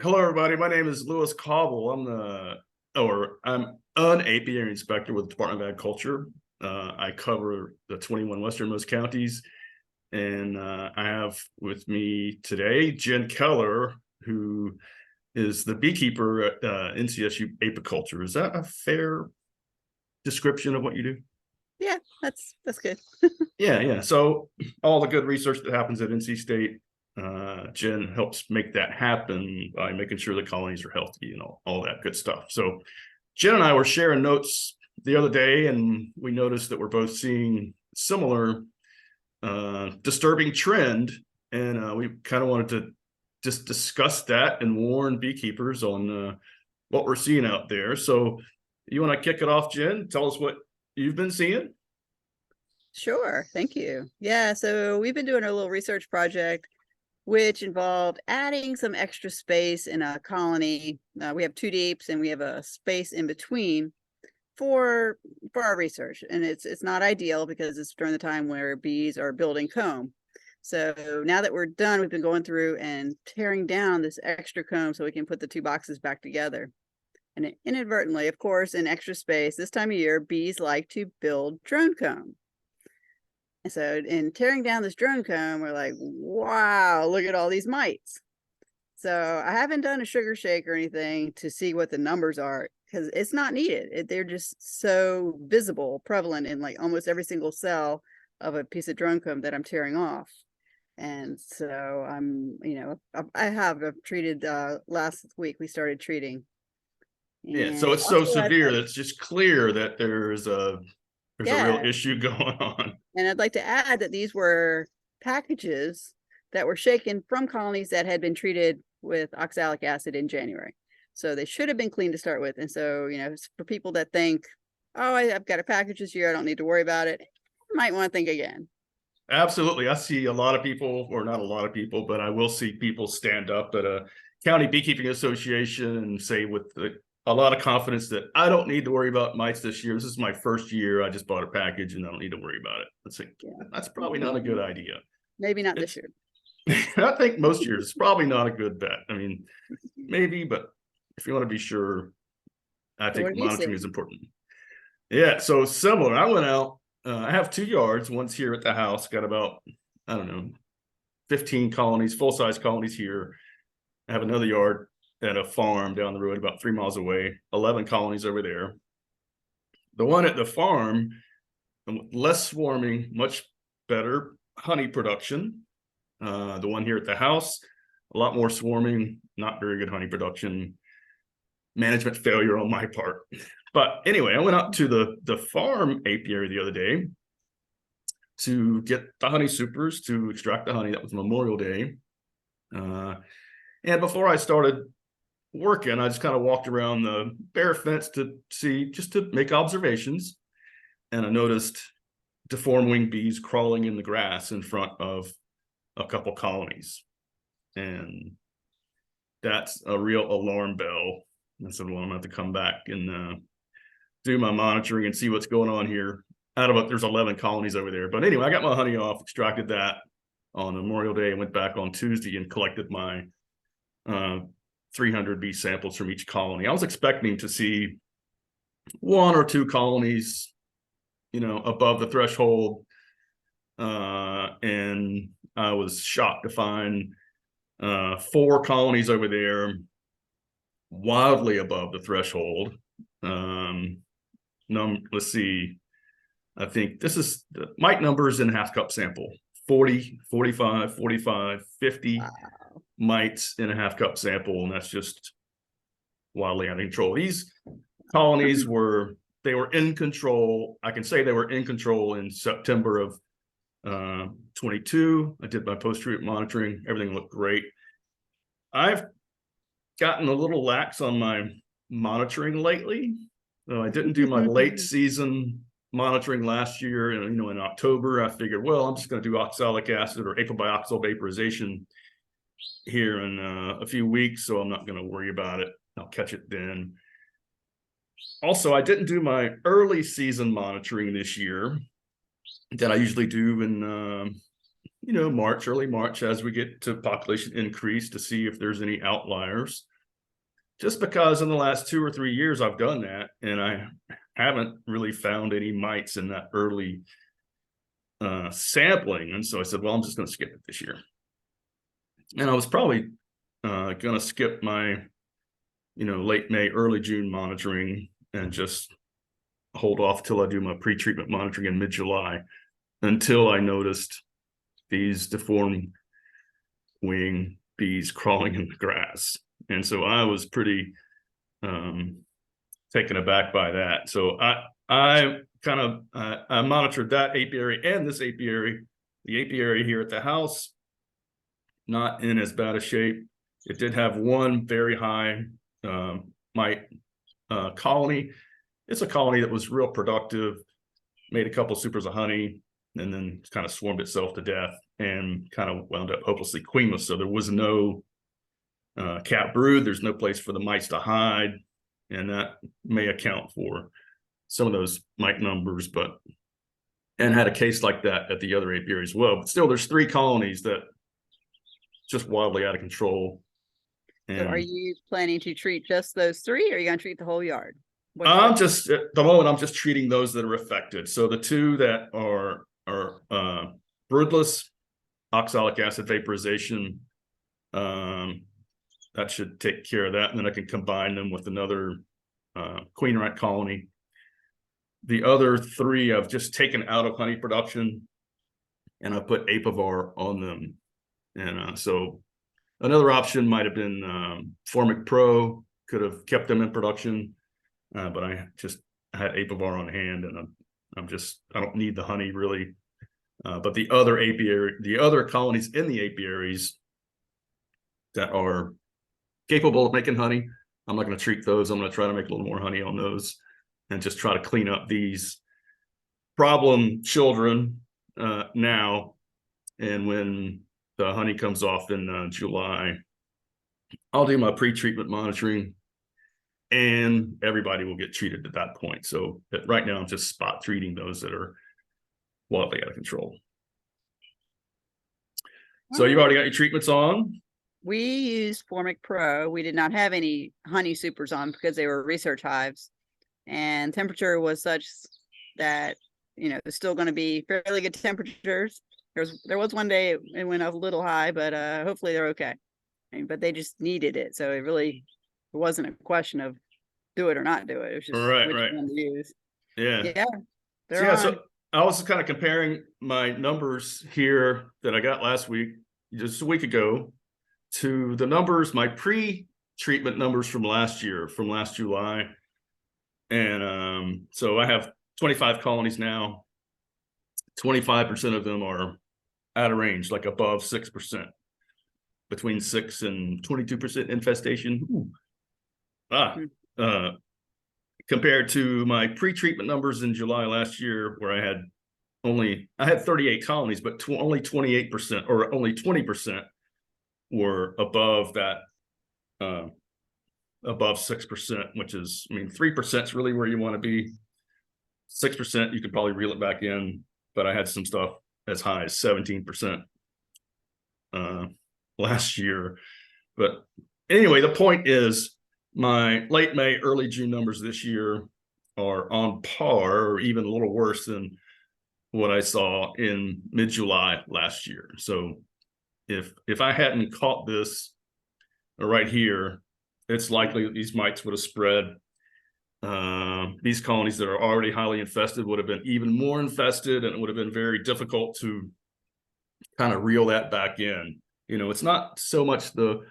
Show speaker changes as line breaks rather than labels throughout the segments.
Hello, everybody. My name is Lewis Cobble. I'm an apiary inspector with the Department of Agriculture. I cover the 21 westernmost counties, and I have with me today Jenn Keller, who is the beekeeper at NCSU Apiculture. Is that a fair description of what you do?
Yeah, that's good.
Yeah. So all the good research that happens at NC State, Jenn helps make that happen by making sure the colonies are healthy and all that good stuff. So Jenn and I were sharing notes the other day, and we noticed that we're both seeing similar disturbing trend, and we kind of wanted to just discuss that and warn beekeepers on what we're seeing out there. So you want to kick it off, Jenn? Tell us what you've been seeing.
Sure, thank you. Yeah, so we've been doing a little research project which involved adding some extra space in a colony. We have two deeps and we have a space in between for our research, and it's not ideal because it's during the time where bees are building comb. So now that we're done, we've been going through and tearing down this extra comb so we can put the two boxes back together. And inadvertently, of course, in extra space this time of year, bees like to build drone comb. And so in tearing down this drone comb, we're like, wow, look at all these mites. So I haven't done a sugar shake or anything to see what the numbers are because it's not needed. They're just so visible, prevalent in like almost every single cell of a piece of drone comb that I'm tearing off. And so I've treated last week, we started treating.
Yeah, so it's so severe that it's just clear that there's a real issue going on.
And I'd like to add that these were packages that were shaken from colonies that had been treated with oxalic acid in January. So they should have been clean to start with. And so, for people that think, oh, I've got a package this year, I don't need to worry about it, you might want to think again.
Absolutely. I see a lot of people, or not a lot of people, but I will see people stand up at a county beekeeping association and say with a lot of confidence that I don't need to worry about mites this year. This is my first year. I just bought a package and I don't need to worry about it. That's probably not a good idea.
Maybe not this year.
I think most years it's probably not a good bet. I mean, maybe, but if you want to be sure, I think monitoring is important. Yeah, so similar. I went out. I have 2 yards. One's here at the house. Got about, 15 colonies, full-size colonies here. I have another yard at a farm down the road about 3 miles away, 11 colonies over there. The one at the farm, less swarming, much better honey production. The one here at the house, a lot more swarming, not very good honey production, management failure on my part. But anyway, I went out to the farm apiary the other day to get the honey supers to extract the honey. That was Memorial Day. And before I started working, I just kind of walked around the bare fence to see, just to make observations. And I noticed deformed winged bees crawling in the grass in front of a couple colonies. And that's a real alarm bell. I said, well, I'm going to have to come back and do my monitoring and see what's going on here. There's 11 colonies over there. But anyway, I got my honey off, extracted that on Memorial Day, and went back on Tuesday and collected my 300 bee samples from each colony. I was expecting to see 1 or 2 colonies, above the threshold. And I was shocked to find 4 colonies over there wildly above the threshold. Let's see. I think this is the mite numbers in a half cup sample. 40, 45, 45, 50 wow. Mites in a half cup sample, and that's just wildly out of control. These colonies were in control. I can say they were in control in September of 22. I did my post-treatment monitoring. Everything looked great. I've gotten a little lax on my monitoring lately. I didn't do my late season monitoring last year. And, in October, I figured, well, I'm just going to do oxalic acid or apobioxol vaporization here in a few weeks. So I'm not going to worry about it. I'll catch it then. Also, I didn't do my early season monitoring this year that I usually do in, early March, as we get to population increase to see if there's any outliers. just because in the last 2 or 3 years I've done that, and I haven't really found any mites in that early sampling. And so I said, well, I'm just going to skip it this year. And I was probably going to skip my, late May, early June monitoring and just hold off till I do my pre-treatment monitoring in mid-July, until I noticed these deformed wing bees crawling in the grass. And so I was pretty taken aback by that. So I monitored that apiary and this apiary. The apiary here at the house, not in as bad a shape. It did have one very high mite colony. It's a colony that was real productive, made a couple supers of honey, and then kind of swarmed itself to death and kind of wound up hopelessly queenless. So there was no cap brood. There's no place for the mites to hide. And that may account for some of those mite numbers, and had a case like that at the other apiary as well. But still, there's 3 colonies that just wildly out of control.
So are you planning to treat just those 3, or are you going to treat the whole yard?
I'm just, at the moment, I'm just treating those that are affected. So the 2 that are broodless, oxalic acid vaporization, that should take care of that. And then I can combine them with another queen rat colony. The other 3 I've just taken out of honey production, and I put Apivar on them. And so another option might have been Formic Pro, could have kept them in production. But I had Apivar on hand, and I don't need the honey really. But the other colonies in the apiaries that are capable of making honey, I'm not going to treat those. I'm going to try to make a little more honey on those and just try to clean up these problem children now. And when the honey comes off in July, I'll do my pre-treatment monitoring, and everybody will get treated at that point. So right now I'm just spot treating those that are wildly out of control. So you've already got your treatments on?
We used Formic Pro. We did not have any honey supers on because they were research hives, and temperature was such that, it's still going to be fairly good temperatures. There was one day it went a little high, but hopefully they're okay. But they just needed it. So it wasn't a question of do it or not do it. It was just
right.
one to use.
Yeah.
They're on.
So I was kind of comparing my numbers here that I got last week, just a week ago, to the numbers, my pre-treatment numbers from last July. And so I have 25 colonies now. 25% of them are out of range, like above 6%, between 6 and 22% infestation. Compared to my pre-treatment numbers in July last year, where I had 38 colonies, but only 28% or only 20% were above that, above 6%, which is, 3% is really where you want to be. 6%, you could probably reel it back in, but I had some stuff as high as 17% last year. But anyway, the point is, my late May, early June numbers this year are on par or even a little worse than what I saw in mid-July last year. So if I hadn't caught this right here, it's likely that these mites would have spread. These colonies that are already highly infested would have been even more infested, and it would have been very difficult to kind of reel that back in. It's not so much the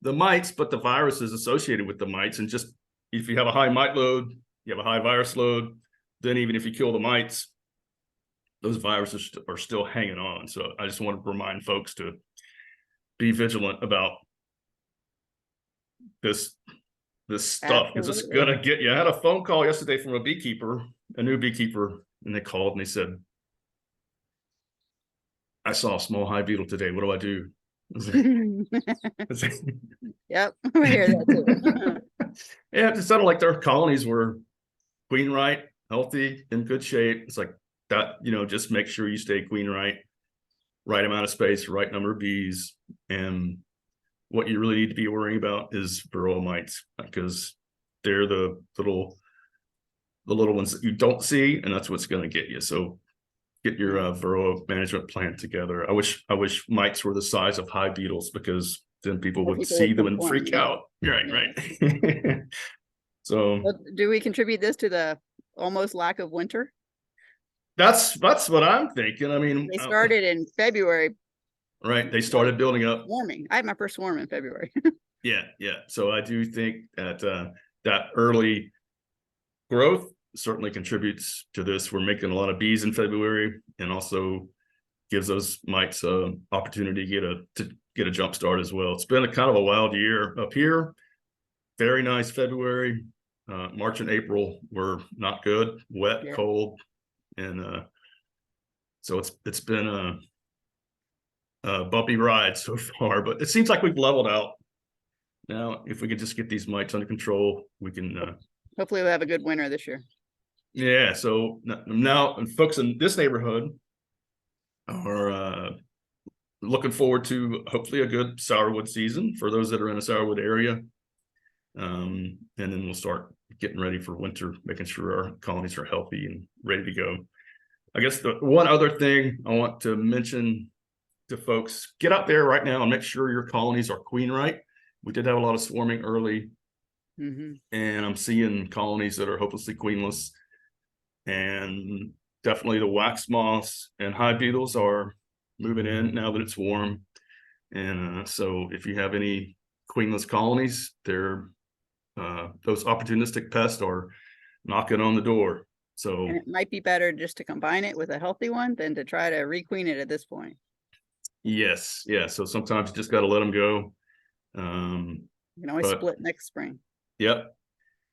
mites, but the viruses associated with the mites. And just if you have a high mite load, you have a high virus load, then even if you kill the mites, those viruses are still hanging on. So I just want to remind folks to be vigilant about this stuff, because it's gonna get you. I had a phone call yesterday from a new beekeeper, and they called and they said, I saw a small hive beetle today. What do I do?
Yep, I hear that too.
Yeah, it sounded like their colonies were queen right, healthy, in good shape. It's like that, just make sure you stay queen right amount of space, right number of bees, and what you really need to be worrying about is varroa mites, because they're the little ones that you don't see, and that's what's going to get you. So get your varroa management plan together. I wish mites were the size of hive beetles, because then people would see them and
complain,
freak out. Right. So
well, do we contribute this to the almost lack of winter?
that's what I'm thinking. I mean,
They started in February.
Right. They started building up.
Swarming. I had my first swarm in February.
Yeah. So I do think that that early growth certainly contributes to this. We're making a lot of bees in February, and also gives those mites opportunity to get a jump start as well. It's been a kind of a wild year up here. Very nice February. March and April were not good, wet, cold, and so it's been a bumpy ride so far, but it seems like we've leveled out. Now, if we could just get these mites under control, we can
hopefully we'll have a good winter this year.
Yeah, so now, and folks in this neighborhood are looking forward to hopefully a good sourwood season for those that are in a sourwood area. And then we'll start getting ready for winter, making sure our colonies are healthy and ready to go. I guess the one other thing I want to mention to folks, get out there right now and make sure your colonies are queen right. We did have a lot of swarming early, and I'm seeing colonies that are hopelessly queenless. And definitely the wax moths and hive beetles are moving in now that it's warm. And so if you have any queenless colonies, they're those opportunistic pests are knocking on the door. So
and it might be better just to combine it with a healthy one than to try to requeen it at this point.
Yes. So sometimes you just got to let them go.
You can always split next spring.
Yep.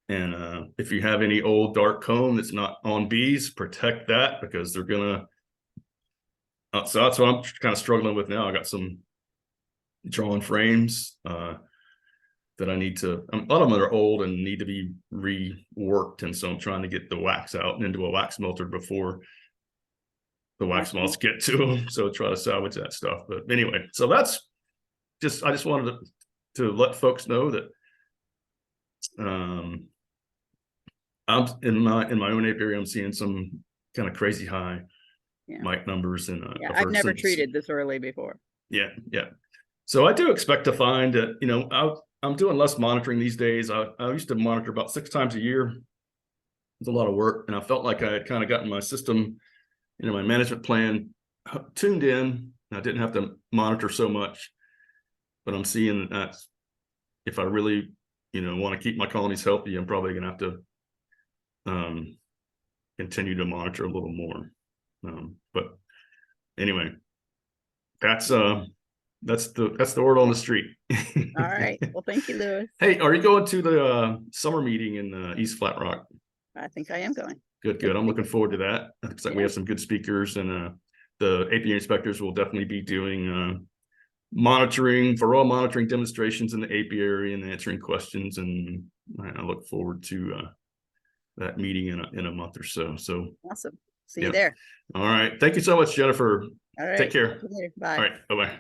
And if you have any old dark comb that's not on bees, protect that, because they're gonna. So that's what I'm kind of struggling with now. I got some drawing frames that I need to. A lot of them are old and need to be reworked, and so I'm trying to get the wax out and into a wax melter before the wax moths get to them. So try to salvage that stuff. But anyway, so that's just. I just wanted to let folks know that. I'm in my own apiary. I'm seeing some kind of crazy high mite numbers, and
I've never treated this early before.
Yeah. So I do expect to find that I'm doing less monitoring these days. I used to monitor about 6 times a year. It's a lot of work, and I felt like I had kind of gotten my system, my management plan tuned in. I didn't have to monitor so much, but I'm seeing that if I really want to keep my colonies healthy, I'm probably going to have to continue to monitor a little more. But anyway, that's the word on the street.
All right. Well, thank you, Lewis.
Hey, are you going to the summer meeting in East Flat Rock?
I think I am going.
Good. I'm looking forward to that. Looks like we have some good speakers, and the apiary inspectors will definitely be doing varroa monitoring demonstrations in the apiary and answering questions, and I look forward to that meeting in a month or so. So
awesome. See you there.
All right. Thank you so much, Jennifer.
All right.
Take care.
Bye.
All right. Bye-bye.